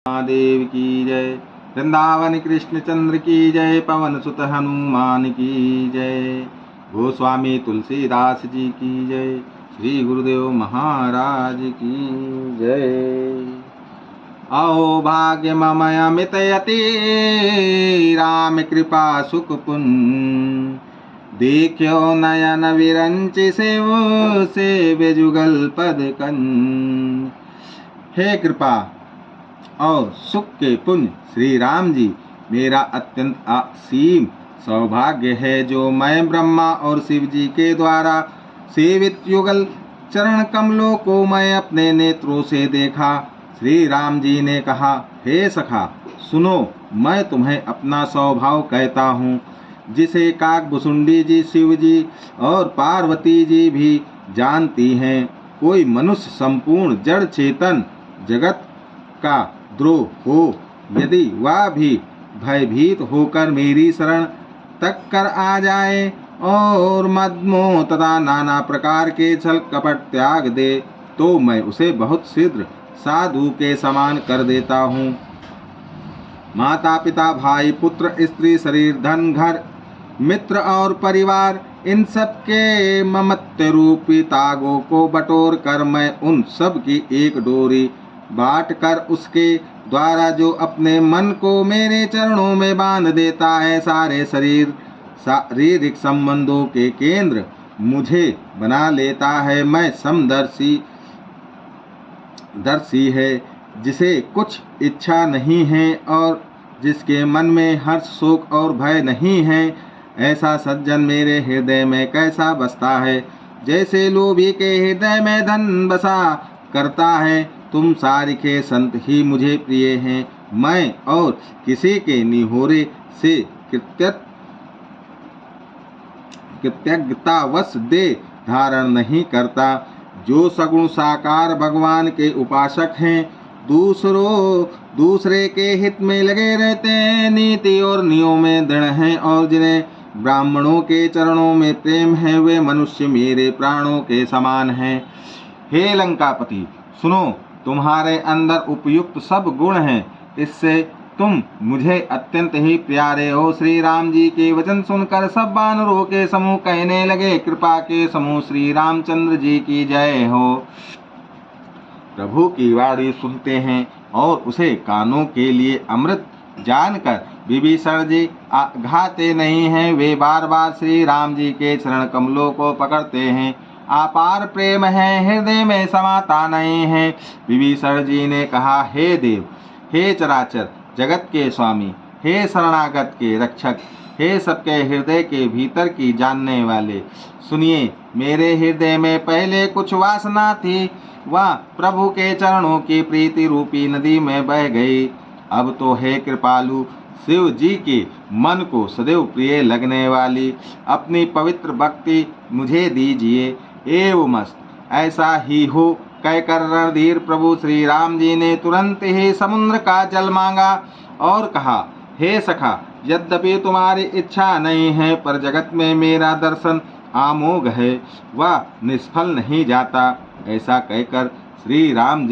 महादेव की जय। वृंदावन कृष्ण चंद्र की जय। पवन सुत हनुमान की जय। गोस्वामी तुलसीदास जी की जय। श्री गुरुदेव महाराज की जय। अहो भाग्य मम अमित यति राम कृपा सुख पुण्य देखो नयन विरंच सेव जुगल पद कन। हे कृपा और सुख के पुण्य श्री राम जी, मेरा अत्यंत असीम सौभाग्य है जो मैं ब्रह्मा और शिव जी के द्वारा सेवित युगल चरण कमलों को मैं अपने नेत्रों से देखा। श्री राम जी ने कहा, हे सखा सुनो, मैं तुम्हें अपना स्वभाव कहता हूँ, जिसे काकभुसुंडी जी, शिव जी और पार्वती जी भी जानती हैं। कोई मनुष्य संपूर्ण जड़ चेतन जगत का द्रोह हो, यदि वह भी भयभीत होकर मेरी शरण तक कर आ जाए और मदमोह तथा नाना प्रकार के छल कपट त्याग दे, तो मैं उसे बहुत शीघ्र साधु के समान कर देता हूँ। माता पिता भाई पुत्र स्त्री शरीर धन घर मित्र और परिवार, इन सब के ममत्व रूपी तागों को बटोर कर मैं उन सब की एक डोरी बांट कर उसके द्वारा जो अपने मन को मेरे चरणों में बांध देता है, सारे शारीरिक संबंधों के केंद्र मुझे बना लेता है। मैं समदर्शी है, जिसे कुछ इच्छा नहीं है और जिसके मन में हर्ष शोक और भय नहीं है, ऐसा सज्जन मेरे हृदय में कैसा बसता है। जैसे लोभी के हृदय में धन बसा करता है, तुम सारिके संत ही मुझे प्रिय हैं। मैं और किसी के निहोरे से कृतज्ञतावश दे धारण नहीं करता। जो सगुण साकार भगवान के उपासक हैं, दूसरे के हित में लगे रहते हैं, नीति और नियमों में दृढ़ हैं और जिन्हें ब्राह्मणों के चरणों में प्रेम है, वे मनुष्य मेरे प्राणों के समान हैं। हे लंकापति सुनो, तुम्हारे अंदर उपयुक्त सब गुण हैं, इससे तुम मुझे अत्यंत ही प्यारे हो। श्री राम जी के वचन सुनकर सब वानरों के समूह कहने लगे, कृपा के समूह श्री रामचंद्र जी की जय हो। प्रभु की वाणी सुनते हैं और उसे कानों के लिए अमृत जानकर विभीषण जी घाते नहीं हैं। वे बार बार श्री राम जी के चरण कमलों को पकड़ते हैं। अपार प्रेम है, हृदय में समाता नहीं है। विभीषण जी ने कहा, हे देव, हे चराचर जगत के स्वामी, हे शरणागत के रक्षक, हे सबके हृदय के भीतर की जानने वाले, सुनिए। मेरे हृदय में पहले कुछ वासना थी, वह प्रभु के चरणों की प्रीति रूपी नदी में बह गई। अब तो हे कृपालु शिव जी के मन को सदैव प्रिय लगने वाली अपनी पवित्र भक्ति मुझे दीजिए। एवमस्त ऐसा ही हो कहकर रणधीर प्रभु श्री राम जी ने तुरंत ही समुद्र का जल मांगा और कहा, हे सखा, यद्यपि तुम्हारी इच्छा नहीं है, पर जगत में मेरा दर्शन आमोघ है, वह निष्फल नहीं जाता। ऐसा कहकर श्री राम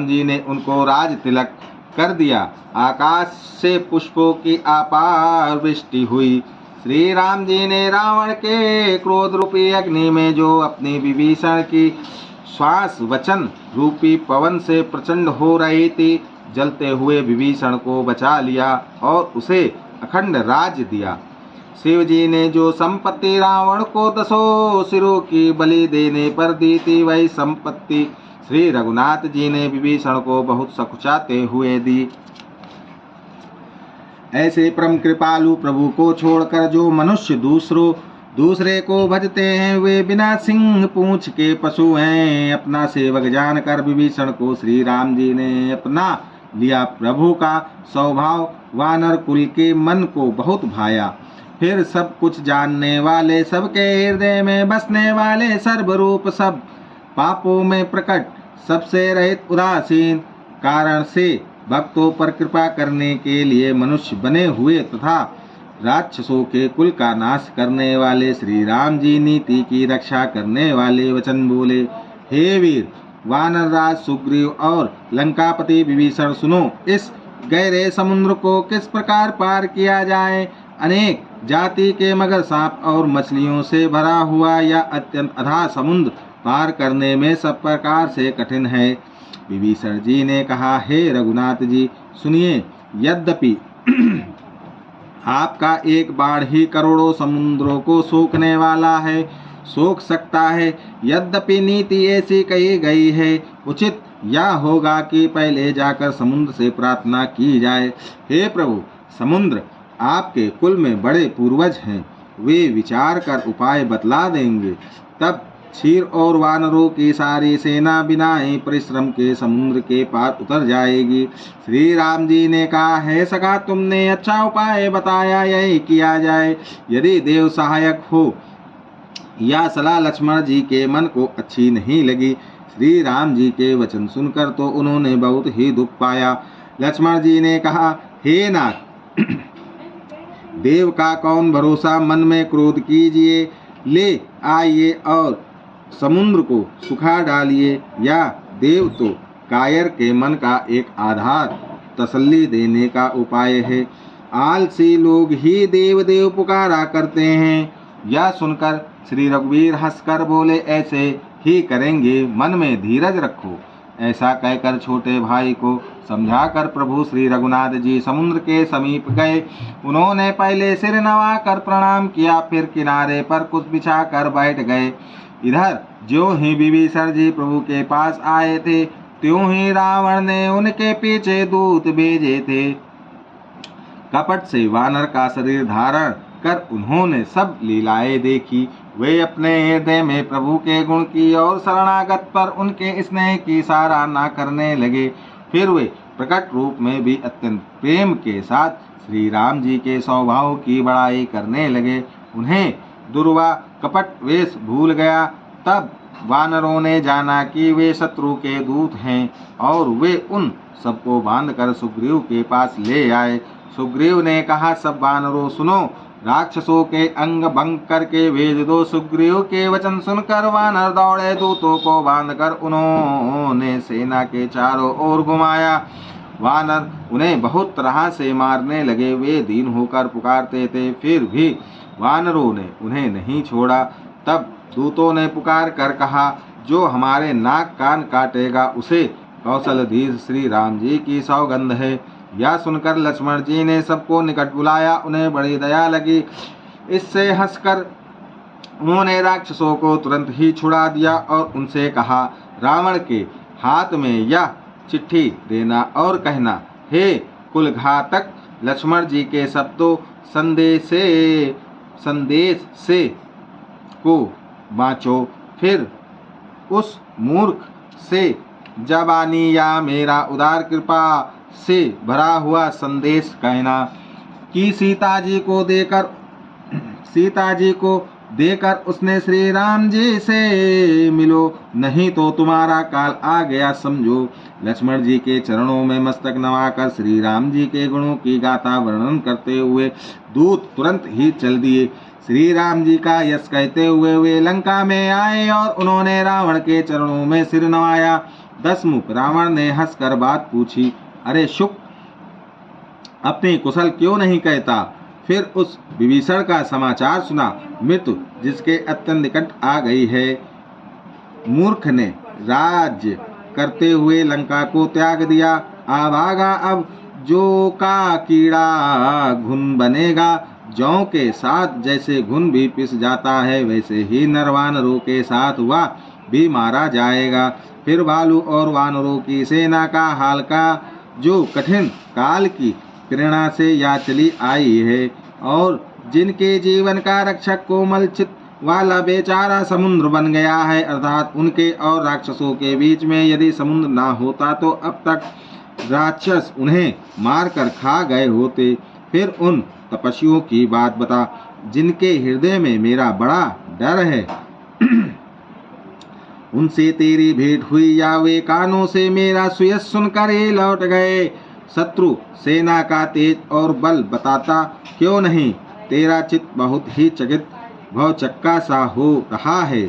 जी ने उनको राज तिलक कर दिया। आकाश से पुष्पों की अपार वृष्टि हुई। श्री राम जी ने रावण के क्रोध रूपी अग्नि में जो अपनी विभीषण की श्वास वचन रूपी पवन से प्रचंड हो रही थी, जलते हुए विभीषण को बचा लिया और उसे अखंड राज्य दिया। शिव जी ने जो संपत्ति रावण को 10 सिरों की बलि देने पर दी थी, वही संपत्ति श्री रघुनाथ जी ने विभीषण को बहुत सकुचाते हुए दी। ऐसे परम कृपालु प्रभु को छोड़कर जो मनुष्य दूसरे को भजते हैं, वे बिना सिंह पूंछ के पशु हैं। अपना सेवक जानकर विभीषण को श्री राम जी ने अपना लिया। प्रभु का स्वभाव वानर कुल के मन को बहुत भाया। फिर सब कुछ जानने वाले, सबके हृदय में बसने वाले, सर्वरूप सब पापों में प्रकट, सबसे रहित, उदासीन कारण से भक्तों पर कृपा करने के लिए मनुष्य बने हुए तथा राक्षसों के कुल का नाश करने वाले श्री राम जी नीति की रक्षा करने वाले वचन बोले, हे वीर, वानरराज सुग्रीव और लंकापति विभीषण, सुनो, इस गहरे समुद्र को किस प्रकार पार किया जाए। अनेक जाति के मगर, सांप और मछलियों से भरा हुआ यह अत्यंत अथाह समुद्र पार करने में सब प्रकार से कठिन है। विभीषण जी ने कहा, हे रघुनाथ जी सुनिए, यद्यपि आपका एक बाण ही करोड़ों समुद्रों को सोखने वाला है, सोख सकता है। यद्यपि नीति ऐसी कही गई है, उचित यह होगा कि पहले जाकर समुद्र से प्रार्थना की जाए। हे प्रभु, समुद्र आपके कुल में बड़े पूर्वज हैं, वे विचार कर उपाय बतला देंगे। तब क्षीर और वानरों की सारी सेना बिना ही परिश्रम के समुद्र के पार उतर जाएगी। श्री राम जी ने कहा, है सखा, तुमने अच्छा उपाय बताया, यही किया जाए। यदि देव सहायक हो, यह सलाह लक्ष्मण जी के मन को अच्छी नहीं लगी। श्री राम जी के वचन सुनकर तो उन्होंने बहुत ही दुख पाया। लक्ष्मण जी ने कहा, हे नाथ, देव का कौन भरोसा, मन में क्रोध कीजिए, ले आइए और समुद्र को सुखा डालिए। या देव तो कायर के मन का एक आधार तसल्ली देने का उपाय है। आलसी लोग ही देव देव पुकारा करते हैं। यह सुनकर श्री रघुवीर हंसकर बोले, ऐसे ही करेंगे, मन में धीरज रखो। ऐसा कहकर छोटे भाई को समझाकर प्रभु श्री रघुनाथ जी समुद्र के समीप गए। उन्होंने पहले सिर नवा कर प्रणाम किया, फिर किनारे पर कुछ बिछा कर बैठ गए। इधर ज्यों ही विभीषण जी प्रभु के पास आए थे, त्यों ही रावण ने उनके पीछे दूत भेजे थे। कपट से वानर का शरीर धारण कर उन्होंने सब लीलाएं देखी। वे अपने हृदय में प्रभु के गुण की और शरणागत पर उनके स्नेह की सराहना करने लगे। फिर वे प्रकट रूप में भी अत्यंत प्रेम के साथ श्री राम जी के स्वभाव की बड़ाई करने लगे। उन्हें दुर्वा कपट वेश भूल गया। तब वानरों ने जाना कि वे शत्रु के दूत हैं और वे उन सबको बांधकर सुग्रीव के पास ले आए। सुग्रीव ने कहा, सब वानरों सुनो, राक्षसों के अंग भंग करके भेज दो। सुग्रीव के वचन सुनकर वानर दौड़े। दूतों को बांधकर उन्होंने सेना के चारों ओर घुमाया। वानर उन्हें बहुत तरह से मारने लगे। वे दीन होकर पुकारते थे, फिर भी वानरों ने उन्हें नहीं छोड़ा। तब दूतों ने पुकार कर कहा, जो हमारे नाक कान काटेगा उसे कौशलधीश श्री राम जी की सौगंध है। यह सुनकर लक्ष्मण जी ने सबको निकट बुलाया। उन्हें बड़ी दया लगी। इससे हंसकर उन्होंने राक्षसों को तुरंत ही छुड़ा दिया और उनसे कहा, रावण के हाथ में यह चिट्ठी देना और कहना, हे कुलघातक, लक्ष्मण जी के शब्दों संदेश से को बाँचो। फिर उस मूर्ख से जबानी या मेरा उदार कृपा से भरा हुआ संदेश कहना कि सीता जी को देकर उसने श्री राम जी से मिलो, नहीं तो तुम्हारा काल आ गया समझो। लक्ष्मण जी के चरणों में मस्तक नवाकर श्री राम जी के गुणों की गाथा वर्णन करते हुए दूत तुरंत ही चल दिए। श्री राम जी का यश कहते हुए वे लंका में आए और उन्होंने रावण के चरणों में सिर नवाया। दशमुख रावण ने हंसकर बात पूछी, अरे शुक, अपनी कुशल क्यों नहीं कहता? फिर उस विभीषण का समाचार सुना। मृत्यु जिसके अत्यंत निकट आ गई है। मूर्ख ने राज्य करते हुए लंका को त्याग दिया। आभागा अब जो का कीड़ा घुन बनेगा। जौ के साथ जैसे घुन भी पिस जाता है, वैसे ही नरवानरों के साथ वह भी मारा जाएगा। फिर भालू और वानरों की सेना का हाल का जो कठिन काल की प्रेरणा से या चली आई है और जिनके जीवन का रक्षक कोमल चित्त वाला बेचारा समुद्र बन गया है, अर्थात उनके और राक्षसों के बीच में यदि समुद्र ना होता तो अब तक राक्षस उन्हें मारकर खा गए होते। फिर उन तपस्वियों की बात बता जिनके हृदय में मेरा बड़ा डर है। उनसे तेरी भेंट हुई या वे कानों से मेरा सुयश सुनकर ही लौट गए। शत्रु सेना का तेज और बल बताता क्यों नहीं? तेरा चित्त बहुत ही चकित भवचक्का सा हो रहा है।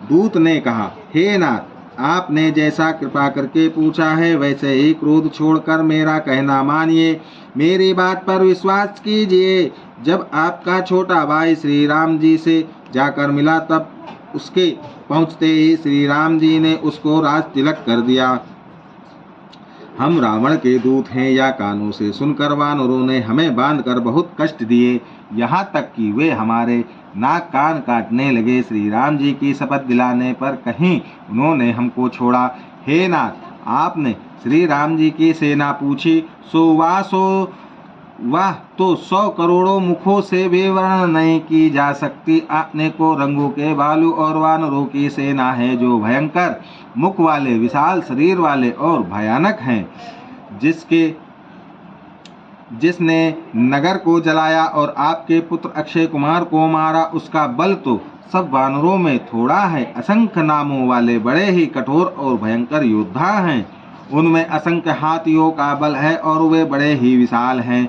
दूत ने कहा, हे नाथ, आपने जैसा कृपा करके पूछा है वैसे ही क्रोध छोड़कर मेरा कहना मानिए, मेरी बात पर विश्वास कीजिए। जब आपका छोटा भाई श्री राम जी से जाकर मिला तब उसके पहुंचते ही श्री राम जी ने उसको राज तिलक कर दिया। हम रावण के दूत हैं या कानों से सुनकर वानरों ने हमें बांधकर बहुत कष्ट दिए, यहाँ तक कि वे हमारे नाक कान काटने लगे। श्री राम जी की शपथ दिलाने पर कहीं उन्होंने हमको छोड़ा। हे नाथ, आपने श्री राम जी की सेना पूछी, सो वाह तो 100 करोड़ों मुखों से भी वर्णन नहीं की जा सकती। आपने को रंगों के भालू और वानरों की सेना है जो भयंकर मुख वाले, विशाल शरीर वाले और भयानक हैं। जिसने नगर को जलाया और आपके पुत्र अक्षय कुमार को मारा, उसका बल तो सब वानरों में थोड़ा है। असंख्य नामों वाले बड़े ही कठोर और भयंकर योद्धा हैं। उनमें असंख्य हाथियों का बल है और वे बड़े ही विशाल हैं।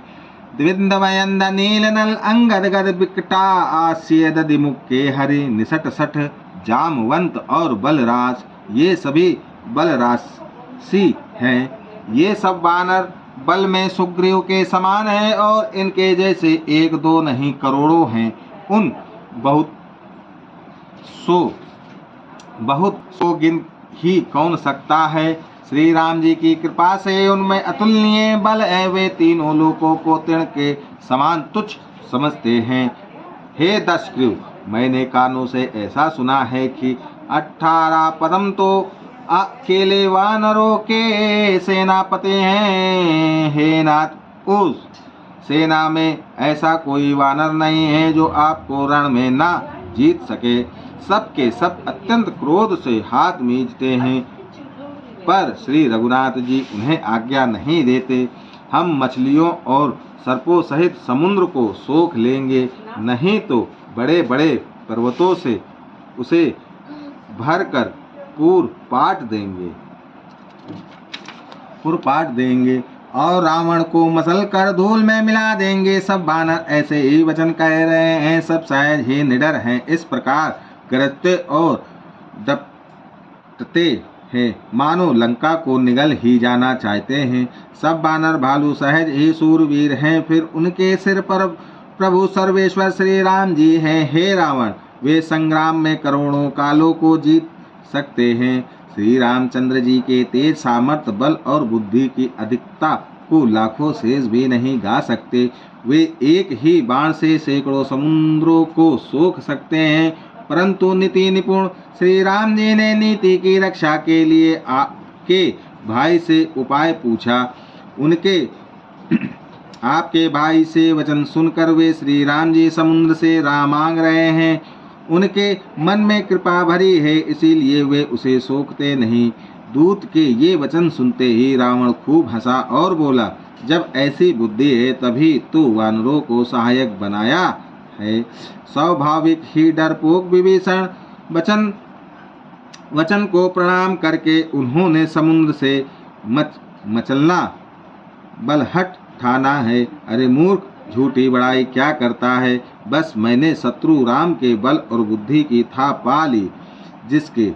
द्विंदवयंद नील नल अंगद गद बिकटा आस्य दधिमुख के हरि निसट सठ जामवंत और बलराज, ये सभी बलराशि हैं। ये सब वानर बल में सुग्रीव के समान है और इनके जैसे एक दो नहीं करोड़ों हैं। उन बहुत सो गिन ही कौन सकता है। श्री राम जी की कृपा से उनमें अतुलनीय बल है। वे तीनों लोकों को तृण के समान तुच्छ समझते हैं। हे दशग्रीव, मैंने कानों से ऐसा सुना है कि 18 पदम तो अकेले वानरों के सेनापति हैं। हे नाथ, उस सेना में ऐसा कोई वानर नहीं है जो आपको रण में ना जीत सके। सबके सब अत्यंत क्रोध से हाथ मींचते हैं, पर श्री रघुनाथ जी उन्हें आज्ञा नहीं देते। हम मछलियों और सर्पों सहित समुद्र को सोख लेंगे, नहीं तो बड़े बड़े पर्वतों से उसे भरकर पूर पाट देंगे और रावण को मसल कर धूल में मिला देंगे। सब वानर ऐसे ही वचन कह रहे हैं, सब शायद ही निडर हैं। इस प्रकार गरजते और दपटते हैं, मानो लंका को निगल ही जाना चाहते हैं। सब वानर भालू सहज ही सूरवीर हैं। फिर उनके सिर पर प्रभु सर्वेश्वर श्री राम जी हैं। हे रावण, वे संग्राम में करोड़ों कालों को जीत सकते हैं। श्री रामचंद्र जी के तेज सामर्थ्य, बल और बुद्धि की अधिकता को लाखों शेष भी नहीं गा सकते। वे एक ही बाण से सैकड़ों समुद्रों को सोख सकते हैं। परंतु नीति निपुण श्री राम जी ने नीति की रक्षा के लिए आपके भाई से उपाय पूछा। उनके आपके भाई से वचन सुनकर वे श्री राम जी समुद्र से राह मांग रहे हैं। उनके मन में कृपा भरी है, इसीलिए वे उसे सोखते नहीं। दूत के ये वचन सुनते ही रावण खूब हंसा और बोला, जब ऐसी बुद्धि है तभी तो वानरों को सहायक बनाया है। स्वाभाविक ही डरपोक विभीषण वचन को प्रणाम करके उन्होंने समुद्र से मचलना बलहट ठाना है। अरे मूर्ख, झूठी बड़ाई क्या करता है। बस मैंने शत्रु राम के बल और बुद्धि की था पा ली। जिसके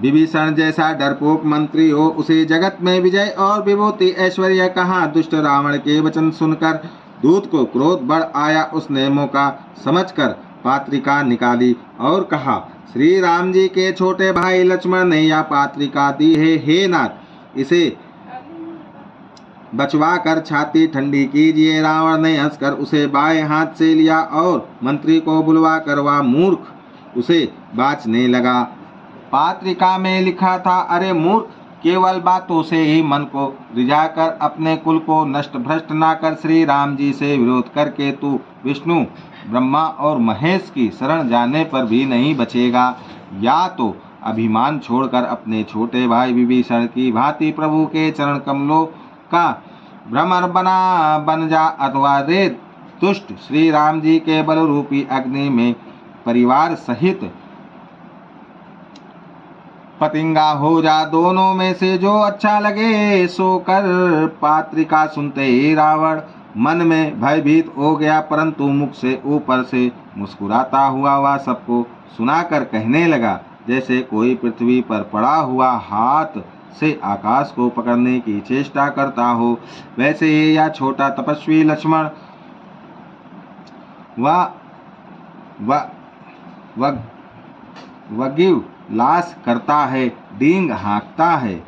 विभीषण जैसा डरपोक मंत्री हो, उसे जगत में विजय और विभूति ऐश्वर्य कहाँ। दुष्ट रावण के वचन सुनकर दूत को क्रोध बढ़ आया। उसने मौका समझकर पात्रिका निकाली और कहा, श्री राम जी के छोटे भाई लक्ष्मण ने यह पात्रिका दी है। हे नाथ, इसे बचवा कर छाती ठंडी कीजिए। रावण ने हंसकर उसे बाएं हाथ से लिया और मंत्री को बुलवा कर वह मूर्ख उसे बाँचने लगा। पात्रिका में लिखा था, अरे मूर्ख, केवल बातों से ही मन को रिझाकर अपने कुल को नष्ट भ्रष्ट ना कर। श्री राम जी से विरोध करके तू विष्णु, ब्रह्मा और महेश की शरण जाने पर भी नहीं बचेगा। या तो अभिमान छोड़कर अपने छोटे भाई विभीषण की भांति प्रभु के चरण कमलों का भ्रमर बन जा, अथवा रे दुष्ट श्री राम जी के बल रूपी अग्नि में परिवार सहित पतिंगा हो जा। दोनों में से जो अच्छा लगे सो कर। पात्रिका सुनते ही रावण मन में भयभीत हो गया, परंतु मुख से ऊपर से मुस्कुराता हुआ वह सबको सुनाकर कहने लगा, जैसे कोई पृथ्वी पर पड़ा हुआ हाथ से आकाश को पकड़ने की चेष्टा करता हो, वैसे ही यह छोटा तपस्वी लक्ष्मण वगिव लाश करता है, डींग हाँकता है।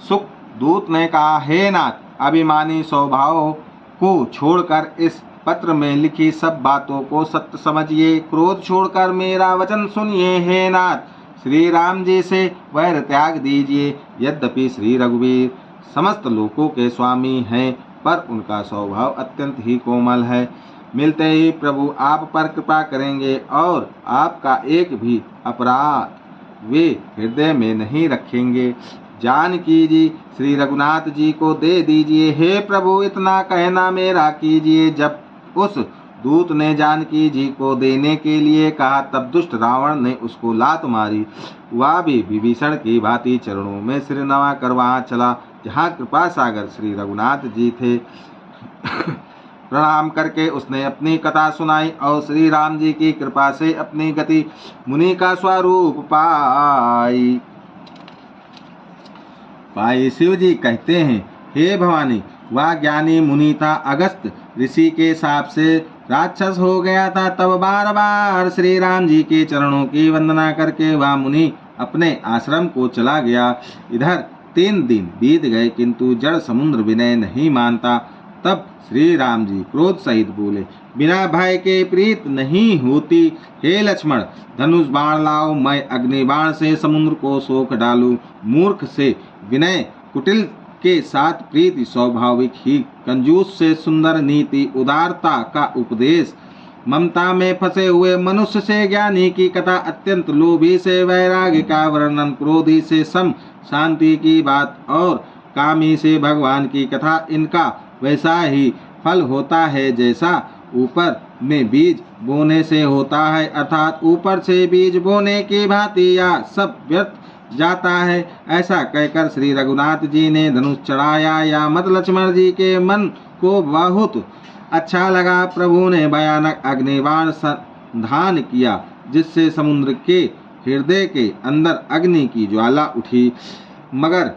सुख दूत ने कहा, हे नाथ, अभिमानी स्वभाव को छोड़कर इस पत्र में लिखी सब बातों को सत्य समझिए, क्रोध छोड़कर मेरा वचन सुनिए। हे नाथ, श्री राम जी से वैर त्याग दीजिए। यद्यपि श्री रघुवीर समस्त लोकों के स्वामी हैं, पर उनका स्वभाव अत्यंत ही कोमल है। मिलते ही प्रभु आप पर कृपा करेंगे और आपका एक भी अपराध वे हृदय में नहीं रखेंगे। जानकी जी श्री रघुनाथ जी को दे दीजिए। हे प्रभु, इतना कहना मेरा कीजिए। जब उस दूत ने जानकी जी को देने के लिए कहा, तब दुष्ट रावण ने उसको लात मारी। वह भी विभीषण की भांति चरणों में सिर नवा कर वहां चला जहाँ कृपा सागर श्री रघुनाथ जी थे। प्रणाम करके उसने अपनी कथा सुनाई और श्री राम जी की कृपा से अपनी गति मुनि का स्वरूप पाई। शिव जी कहते हैं, हे भवानी, वह ज्ञानी मुनि था, अगस्त ऋषि के शाप से राक्षस हो गया था। तब बार बार श्री राम जी के चरणों की वंदना करके वह मुनि अपने आश्रम को चला गया। इधर 3 दिन बीत गए, किंतु जड़ समुद्र विनय नहीं मानता। तब श्री राम जी क्रोध सहित बोले, बिना भय के प्रीत नहीं होती। हे लक्ष्मण, धनुष बाण लाओ, मैं अग्नि बाण से समुद्र को सोख डालूं। मूर्ख से विनय, कुटिल के साथ प्रीति स्वाभाविक ही, कंजूस से सुंदर नीति, उदारता का उपदेश, ममता में फंसे हुए मनुष्य से ज्ञानी की कथा, अत्यंत लोभी से वैराग्य का वर्णन, क्रोधी से सम शांति की बात और कामी से भगवान की कथा। इनका वैसा ही फल होता है जैसा ऊपर में बीज बोने से होता है, अर्थात ऊपर से बीज बोने की भांति यह सब व्यर्थ जाता है। ऐसा कहकर श्री रघुनाथ जी ने धनुष चढ़ाया। या मत लक्ष्मण जी के मन को बहुत अच्छा लगा। प्रभु ने भयानक अग्निबाण संधान किया, जिससे समुद्र के हृदय के अंदर अग्नि की ज्वाला उठी, मगर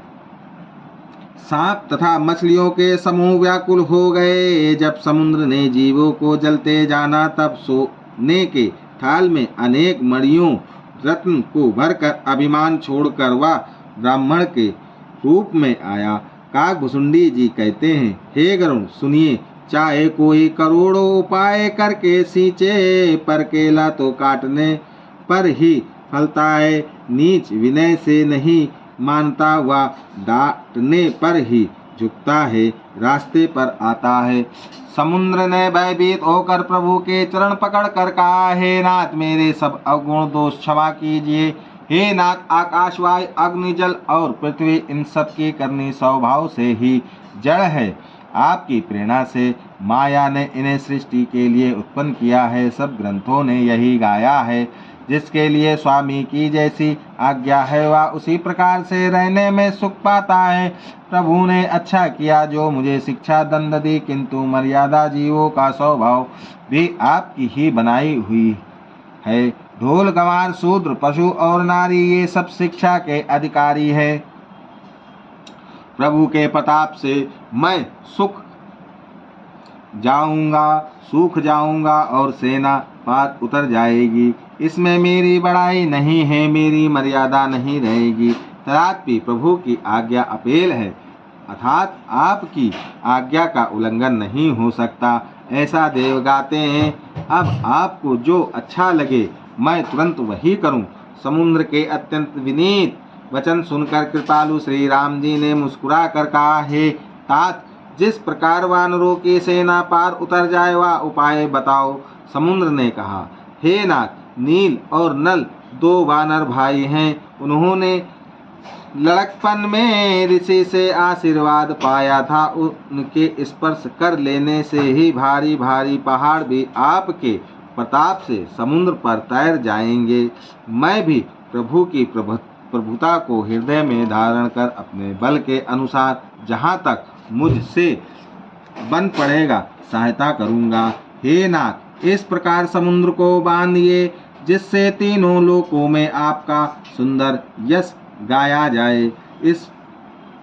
सांप तथा मछलियों के समूह व्याकुल हो गए। जब समुद्र ने जीवों को जलते जाना, तब सोने के थाल में अनेक मणियों रत्न को भरकर अभिमान छोड़कर वह ब्राह्मण के रूप में आया। काकभुसुंडी जी कहते हैं, हे गरुण, सुनिए, चाहे कोई करोड़ों उपाय करके सींचे, पर केला तो काटने पर ही फलता है। नीच विनय से नहीं मानता, वह डांटने पर ही झुकता है, रास्ते पर आता है। समुद्र ने भयभीत होकर प्रभु के चरण पकड़ कर कहा, हे नाथ, मेरे सब अवगुण दोष क्षमा कीजिए। हे नाथ, आकाश, वायु, अग्नि, जल और पृथ्वी, इन सब की करनी स्वभाव से ही जड़ है। आपकी प्रेरणा से माया ने इन्हें सृष्टि के लिए उत्पन्न किया है। सब ग्रंथों ने यही गाया है। जिसके लिए स्वामी की जैसी आज्ञा है, वह उसी प्रकार से रहने में सुख पाता है। प्रभु ने अच्छा किया जो मुझे शिक्षा दंड दी, किंतु मर्यादा जीवों का स्वभाव भी आपकी ही बनाई हुई है। ढोल, गंवार, शूद्र, पशु और नारी, ये सब शिक्षा के अधिकारी है। प्रभु के प्रताप से मैं सूख जाऊंगा और सेना पार उतर जाएगी। इसमें मेरी बड़ाई नहीं है, मेरी मर्यादा नहीं रहेगी। तथापि प्रभु की आज्ञा अपेल है, अर्थात आपकी आज्ञा का उल्लंघन नहीं हो सकता। ऐसा देव गाते हैं। अब आपको जो अच्छा लगे मैं तुरंत वही करूं। समुद्र के अत्यंत विनीत वचन सुनकर कृपालु श्री राम जी ने मुस्कुरा कर कहा, हे तात, जिस प्रकार वानरों की सेना पार उतर जाए वह उपाय बताओ। समुद्र ने कहा, हे नाथ, नील और नल 2 वानर भाई हैं। उन्होंने लड़कपन में ऋषि से आशीर्वाद पाया था। उनके स्पर्श कर लेने से ही भारी भारी पहाड़ भी आपके प्रताप से समुद्र पर तैर जाएंगे। मैं भी प्रभु की प्रभुता को हृदय में धारण कर अपने बल के अनुसार जहाँ तक मुझसे बन पड़ेगा सहायता करूँगा। हे नाथ, इस प्रकार समुद्र को बांधिए। जिससे तीनों लोकों में आपका सुंदर यश गाया जाए। इस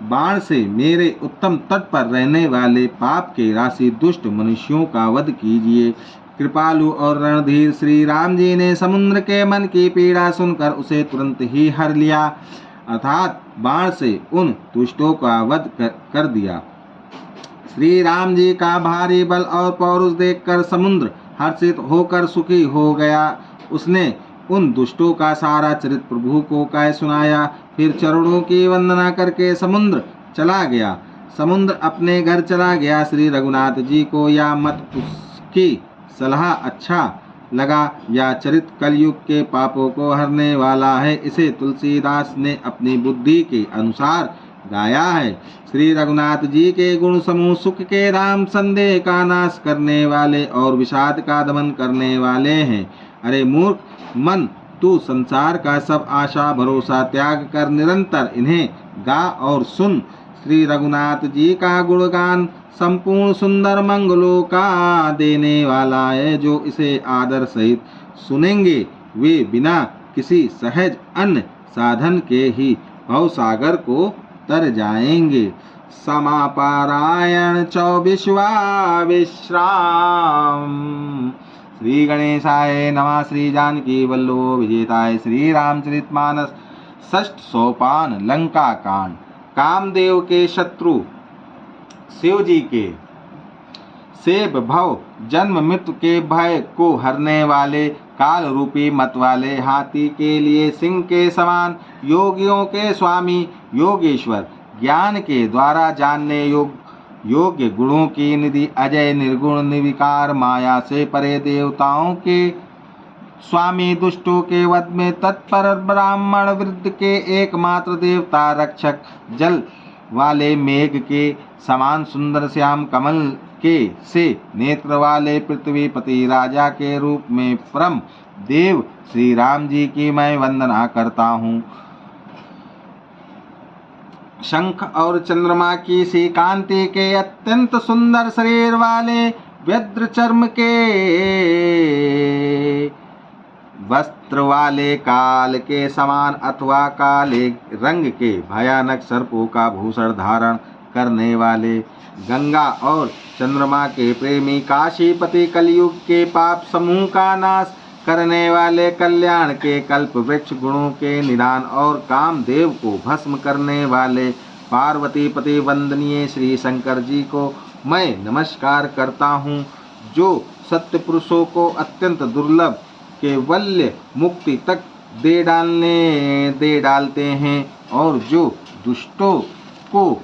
बाण से मेरे उत्तम तट पर रहने वाले पाप के राशि दुष्ट मनुष्यों का वध कीजिए। कृपालु और रणधीर श्री राम जी ने समुद्र के मन की पीड़ा सुनकर उसे तुरंत ही हर लिया, अर्थात बाण से उन दुष्टों का वध कर दिया। श्री राम जी का भारी बल और पौरुष देखकर समुद्र हर्षित होकर सुखी हो गया। उसने उन दुष्टों का सारा चरित्र प्रभु को कह सुनाया। फिर चरणों की वंदना करके समुद्र चला गया। समुद्र अपने घर चला गया। श्री रघुनाथ जी को या मत उसकी सलाह अच्छा लगा। या चरित्र कलयुग के पापों को हरने वाला है। इसे तुलसीदास ने अपनी बुद्धि के अनुसार गाया है। श्री रघुनाथ जी के गुण समूह सुख के धाम, संदेह का नाश करने वाले और विषाद का दमन करने वाले हैं। अरे मूर्ख मन, तू संसार का सब आशा भरोसा त्याग कर निरंतर इन्हें गा और सुन। श्री रघुनाथ जी का गुणगान संपूर्ण सुंदर मंगलों का देने वाला है। जो इसे आदर सहित सुनेंगे वे बिना किसी सहज अन्य साधन के ही भवसागर को तर जाएंगे। समापारायण 24वां विश्राम। श्री गणेशाय नमः। श्री जानकी वल्लभो विजेताय। श्री रामचरितमानस षष्ठ सोपान लंका कांड। कामदेव के शत्रु शिव जी के सेब भव जन्म मृत्यु के भय को हरने वाले काल रूपी मत वाले हाथी के लिए सिंह के समान, योगियों के स्वामी योगेश्वर, ज्ञान के द्वारा जानने योग्य गुणों की निधि, अजय निर्गुण निर्विकार, माया से परे, देवताओं के स्वामी, दुष्टों के वध में तत्पर, ब्राह्मण वृद्ध के एकमात्र देवता रक्षक, जल वाले मेघ के समान सुंदर श्याम कमल के से नेत्र वाले पृथ्वीपति राजा के रूप में परम देव श्री राम जी की मैं वंदना करता हूँ। शंख और चंद्रमा की सी कांति के अत्यंत सुंदर शरीर वाले, व्यद्र चर्म के वस्त्र वाले, काल के समान अथवा काले रंग के भयानक सर्पों का भूषण धारण करने वाले, गंगा और चंद्रमा के प्रेमी, काशीपति, कलयुग के पाप समूह का नाश करने वाले, कल्याण के कल्प वृक्ष, गुणों के निदान और कामदेव को भस्म करने वाले, पार्वती पति वंदनीय श्री शंकर जी को मैं नमस्कार करता हूँ, जो सत्य पुरुषों को अत्यंत दुर्लभ केवल्य मुक्ति तक दे डालते हैं और जो दुष्टों को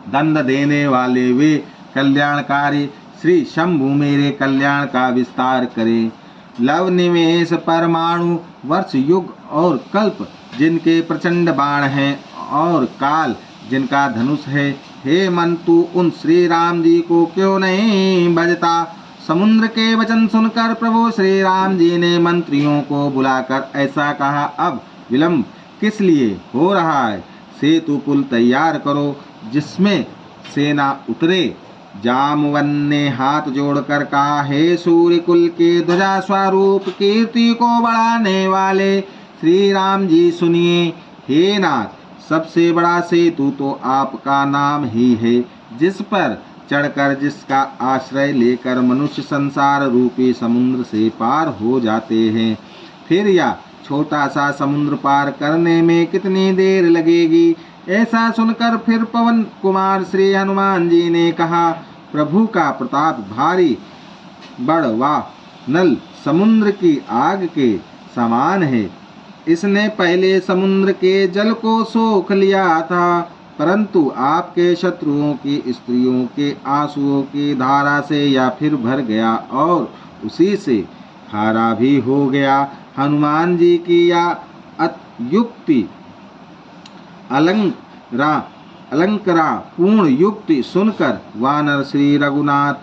दंड देने वाले, वे कल्याणकारी श्री शंभु मेरे कल्याण का विस्तार करे। लव निमेष परमाणु वर्ष युग और कल्प जिनके प्रचंड बाण हैं और काल जिनका धनुष है, हे मन तू उन श्री राम जी को क्यों नहीं भजता। समुद्र के वचन सुनकर प्रभु श्री राम जी ने मंत्रियों को बुलाकर ऐसा कहा, अब विलंब किस लिए हो रहा है। सेतु पुल तैयार करो जिसमें सेना उतरे। जामवन ने हाथ जोड़कर कहा, हे सूर्य कुल के ध्वजा स्वरूप कीर्ति को बढ़ाने वाले श्री राम जी सुनिए। हे नाथ, सबसे बड़ा सेतु तो आपका नाम ही है, जिस पर चढ़कर जिसका आश्रय लेकर मनुष्य संसार रूपी समुद्र से पार हो जाते हैं। फिर यह छोटा सा समुद्र पार करने में कितनी देर लगेगी। ऐसा सुनकर फिर पवन कुमार श्री हनुमान जी ने कहा, प्रभु का प्रताप भारी बड़वा नल समुद्र की आग के समान है। इसने पहले समुद्र के जल को सोख लिया था, परंतु आपके शत्रुओं की स्त्रियों के आंसुओं की धारा से या फिर भर गया और उसी से खारा भी हो गया। हनुमान जी की यह युक्ति अलंकरा पूर्ण युक्ति सुनकर वानर श्री रघुनाथ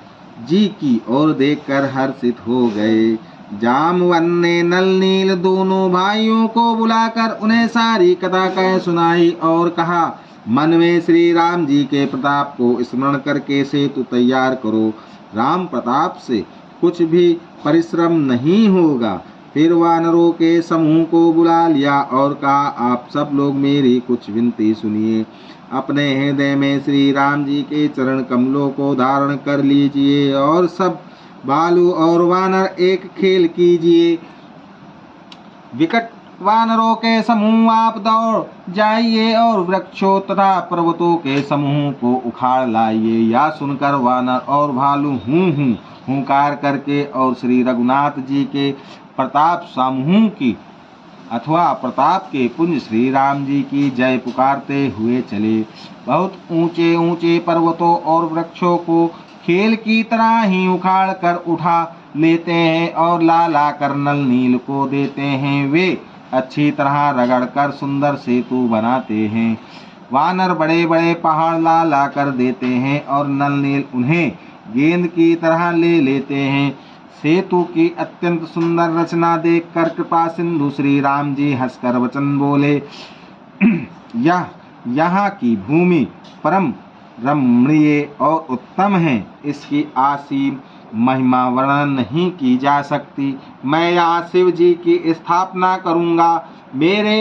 जी की ओर देखकर हर्षित हो गए। जामवन ने नल नील दोनों भाइयों को बुलाकर उन्हें सारी कथा कह सुनाई और कहा, मन में श्री राम जी के प्रताप को स्मरण करके सेतु तैयार करो। राम प्रताप से कुछ भी परिश्रम नहीं होगा। फिर वानरों के समूह को बुला लिया और कहा, आप सब लोग मेरी कुछ विनती सुनिए। अपने हृदय में श्री राम जी के चरण कमलों को धारण कर लीजिए और सब भालू और वानर एक खेल कीजिए। विकट वानरों के समूह आप दौड़ जाइए और वृक्षों तथा पर्वतों के समूह को उखाड़ लाइए। यह सुनकर वानर और भालू हूँ हुंकार करके और श्री रघुनाथ जी के प्रताप समूह की अथवा प्रताप के पुंज श्री राम जी की जय पुकारते हुए चले। बहुत ऊंचे ऊंचे पर्वतों और वृक्षों को खेल की तरह ही उखाड़ कर उठा लेते हैं और ला ला कर नल नील को देते हैं। वे अच्छी तरह रगड़ कर सुंदर सेतु बनाते हैं। वानर बड़े बड़े पहाड़ ला ला कर देते हैं और नल नील उन्हें गेंद की तरह ले लेते हैं। सेतु की अत्यंत सुंदर रचना देखकर कृपा सिंधु श्री राम जी हंसकर वचन बोले, यहाँ की भूमि परम रमणीय और उत्तम है, इसकी असीम महिमा वर्णन नहीं की जा सकती। मैं यहाँ शिव जी की स्थापना करूँगा। मेरे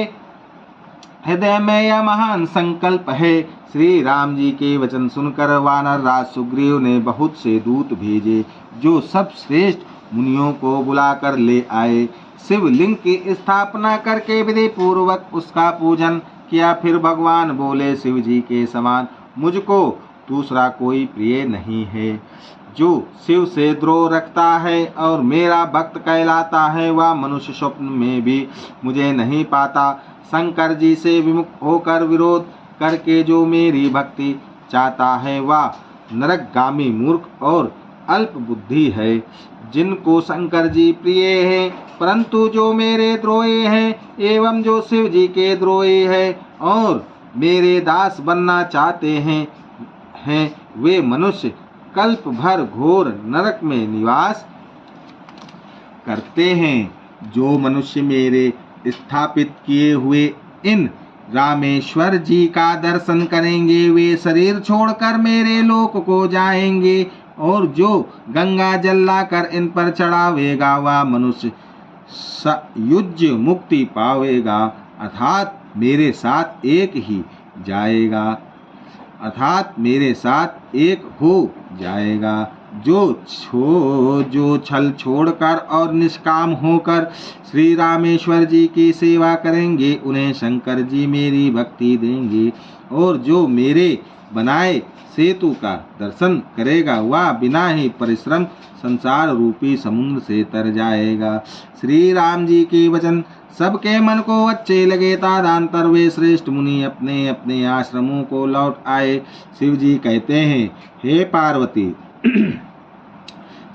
हृदय में यह महान संकल्प है। श्री राम जी के वचन सुनकर वानर राज सुग्रीव ने बहुत से दूत भेजे, जो सब श्रेष्ठ मुनियों को बुलाकर ले आए। शिवलिंग की स्थापना करके विधि पूर्वक उसका पूजन किया। फिर भगवान बोले, शिव जी के समान मुझको दूसरा कोई प्रिय नहीं है। जो शिव से द्रोह रखता है और मेरा भक्त कहलाता है, वह मनुष्य स्वप्न में भी मुझे नहीं पाता। शंकर जी से विमुख होकर विरोध करके जो मेरी भक्ति चाहता है, वह नरकगामी मूर्ख और अल्प बुद्धि है। जिनको शंकर जी प्रिय हैं, परंतु जो मेरे द्रोही हैं एवं जो शिव जी के द्रोही हैं और मेरे दास बनना चाहते हैं, वे मनुष्य कल्प भर घोर नरक में निवास करते हैं। जो मनुष्य मेरे स्थापित किए हुए इन रामेश्वर जी का दर्शन करेंगे, वे शरीर छोड़कर मेरे लोक को जाएंगे। और जो गंगा जल लाकर इन पर चढ़ावेगा, वह मनुष्य युज्य मुक्ति पावेगा, अर्थात मेरे साथ एक ही जाएगा, अर्थात मेरे साथ एक हो जाएगा। जो छल छोड़कर और निष्काम होकर श्री रामेश्वर जी की सेवा करेंगे, उन्हें शंकर जी मेरी भक्ति देंगे। और जो मेरे बनाए सेतु का दर्शन करेगा, वह बिना ही परिश्रम संसार रूपी समुद्र से तर जाएगा। श्री राम जी के वचन सबके मन को अच्छे लगे। तदनंतर वे श्रेष्ठ मुनि अपने अपने आश्रमों को लौट आए। शिव जी कहते हैं, हे पार्वती,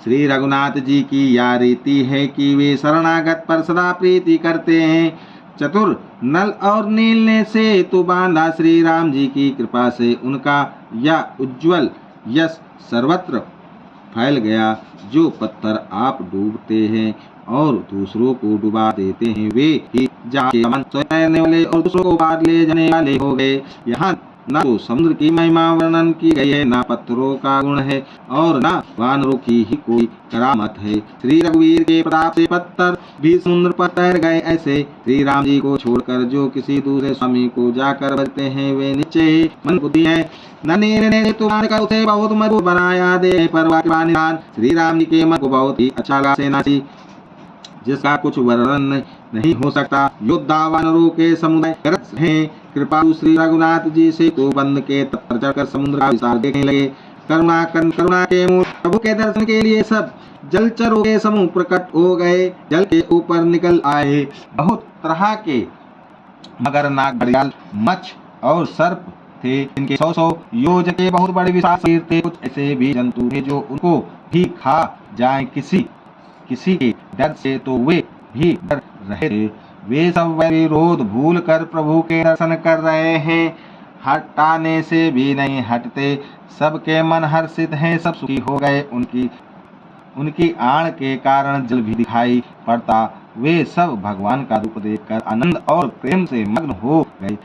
श्री रघुनाथ जी की यह रीति है कि वे शरणागत पर सदा प्रीति करते हैं। चतुर नल और नील ने सेतु बांधा। श्री राम जी की कृपा से उनका यह उज्ज्वल यश सर्वत्र फैल गया। जो पत्थर आप डूबते हैं और दूसरों को डुबा देते हैं, वे ही जहां तैरने वाले और दूसरों को पार ले जाने वाले हो गए। यहाँ न तो समुद्र की महिमा वर्णन की गई है, न पत्थरों का गुण है और न वानरों की ही कोई करामत है। श्री रघुवीर के प्रताप से पत्थर भी समुद्र पर तैर गए। ऐसे श्री राम जी को छोड़कर जो किसी दूसरे स्वामी को जाकर बजते हैं, वे निश्चय ही मंदबुद्धि है। ननीर ने तुम्हारे कर उसे बहुत मजबूत बनाया, दे पर निधान। श्री राम जी के मन को बहुत ही अच्छा लगा सेनासी, जिसका कुछ वर्णन नहीं हो सकता। योद्धा वानरों के समुदाय हैं। कृपालु श्री रघुनाथ जी से तो बंद के तत्पर चढ़कर समुद्र का विस्तार देखने लगे। करुणा के मूर्त प्रभु के दर्शन के लिए सब जलचरों के समूह प्रकट हो गए, जल के ऊपर निकल आए। बहुत तरह के मगर, नाग, घड़ियाल, मच्छ और सर्प थे। इनके 100 योज के बहुत बड़े विशाल शरीर थे। कुछ ऐसे भी जंतु थे जो उनको भी खा जाए किसी के डर से, तो वे भी डर रहे थे। वे सब विरोध भूल कर प्रभु के दर्शन कर रहे हैं, हटाने से भी नहीं हटते। सबके मन हर्षित हैं, सब सुखी हो गए। उनकी आड़ के कारण जल भी दिखाई पड़ता। वे सब भगवान का रूप देखकर आनंद और प्रेम से मग्न हो गए।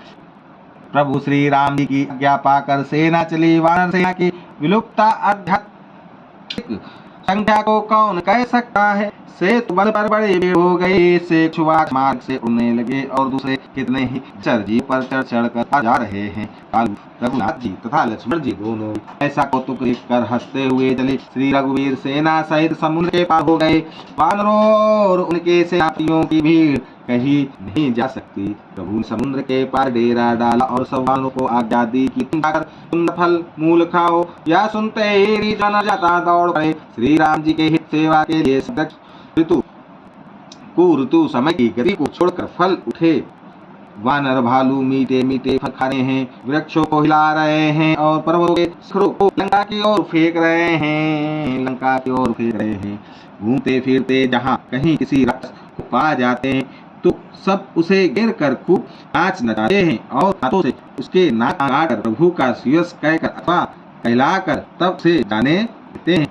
प्रभु श्री राम जी की आज्ञा पाकर सेना चली। वानर सेना की विलुप्ता आध्यात्मिक संख्या को कौन कह सकता है। सेतु बन पर बड़े भीड़ हो गई, से छुआ मार्ग से उड़ने लगे और दूसरे कितने ही चरजी पर चढ़ कर जा रहे हैं। कालू रघुनाथ जी तथा लक्ष्मण जी दोनों ऐसा कौतुक देखकर हंसते हुए चले। श्री रघुवीर सेना सहित समुद्र के पार हो गए। वानरों और उनके सेनापतियों की भीड़ कहीं नहीं जा सकती। प्रभु ने समुद्र के पार डेरा डाला और सब वानरों को आज्ञा दी कि तुम जाकर सुंदर फल मूल खाओ। यह सुनते ही जाना जाता दौड़ पड़े। श्री राम जी के हित सेवा के लिए ऋतु समय की गति को छोड़कर फल उठे। वानर भालू मीठे मीठे फल खा रहे हैं, वृक्षों को हिला रहे हैं और पर्वतों के शिखरों को लंका की ओर फेंक रहे हैं। घूमते फिरते जहाँ कहीं किसी राक्षस को पा जाते हैं तो सब उसे घेर कर खूब नाच नचाते हैं और हाथों से उसके नाक काट कर प्रभु का सुयश कहकर अथवा कहलाकर तब से जाने देते हैं।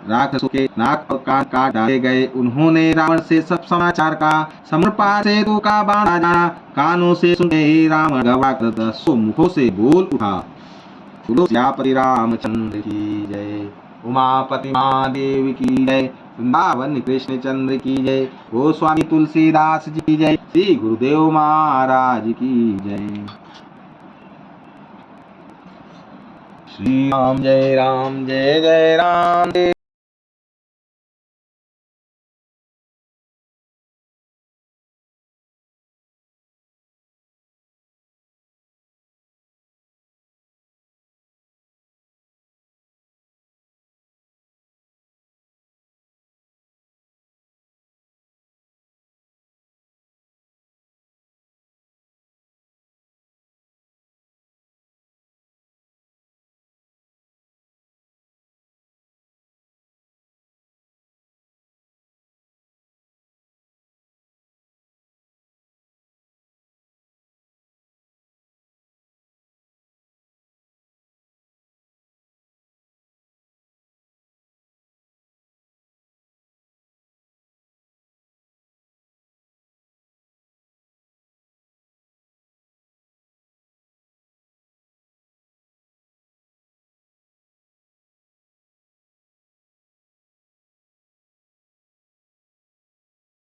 राक्षसों के नाक और कान काट डाले गए। उन्होंने रावण से सब समाचार का समर्पा सेतु का बाणा जाना। कानों से सुनते ही रावण घबरा कर 10 मुखों से बोल उठा। बोलो सियापति रामचंद्र की जय, उमापति महादेव की जय, वृंदावन कृष्ण चंद्र की जय, गोस्वामी तुलसीदास जी की जय, श्री गुरुदेव महाराज की जय। श्री राम जय राम जय जय राम।